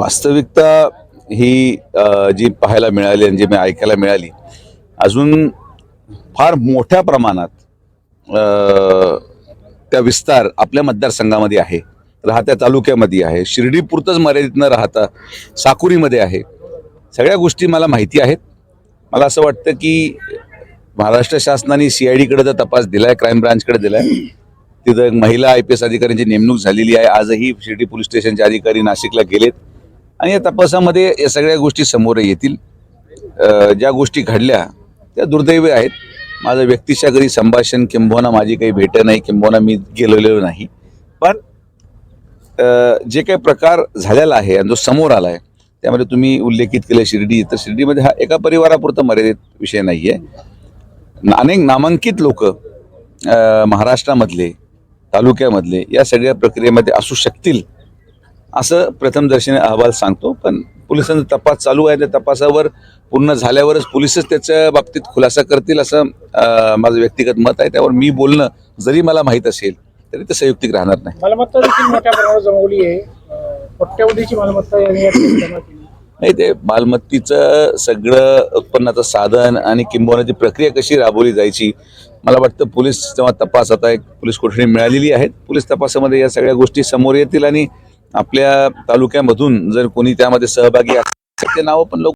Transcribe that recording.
वास्तविकता ही जी पाहायला मिळाली आणि जी मी ऐकायला मिळाली, अजून फार मोठ्या प्रमाणात त्या विस्तार आपल्या मतदारसंघामध्ये आहे, राहत्या तालुक्यामध्ये आहे, शिर्डीपुरतंच मर्यादित न राहता साकुरीमध्ये आहे. सगळ्या गोष्टी मला माहिती आहेत. मला असं वाटतं की महाराष्ट्र शासनाने CID कडे तपास दिलाय, क्राईम ब्रांचकडे दिलाय. तिथं एक महिला IPS अधिकाऱ्यांची नेमणूक झालेली आहे. आजही शिर्डी पोलीस स्टेशनचे अधिकारी नाशिकला गेलेत आणि या तपासामध्ये या सगळ्या गोष्टी समोर येतील. ज्या गोष्टी घडल्या त्या दुर्दैवी आहेत. माझं व्यक्तिशा घरी संभाषण किंबहुना माझी काही भेट नाही, किंबहुना मी गेलेलो नाही. पण जे काही प्रकार झालेला आहे आणि जो समोर आला आहे त्यामध्ये तुम्ही उल्लेखित केलं शिर्डी, तर शिर्डीमध्ये हा एका परिवारापुरता मर्यादित विषय नाही आहे. अनेक नामांकित लोक महाराष्ट्रामधले, तालुक्यामधले या सगळ्या प्रक्रियेमध्ये असू शकतील असं प्रथमदर्शनी अहवाल सांगतो. पण पोलिसांचा तपास चालू आहे. त्या तपासावर पूर्ण झाल्यावरच पोलिसच त्याच्या बाबतीत खुलासा करतील असं माझं व्यक्तिगत मत आहे. त्यावर मी बोलणं जरी मला माहीत असेल तरी ते संयुक्तिक राहणार नाही. मालमत्ता देखील मोठ्या प्रमाणावर जमवली आहे. कोट्यवधीची मालमत्ता यांनी जमा केली. नाही, ते मालमत्तेचं सगळं उत्पन्नाचं साधन आणि किंबहुना ती प्रक्रिया कशी राबवली जायची, मला वाटतं पोलीस जेव्हा तपास आता एक पोलीस कोठडी मिळालेली आहेत, पोलीस तपासामध्ये या सगळ्या गोष्टी समोर येतील आणि आपल्या तालुक्यामधून जर कोणी त्यामध्ये सहभागी असेल ते नावं पण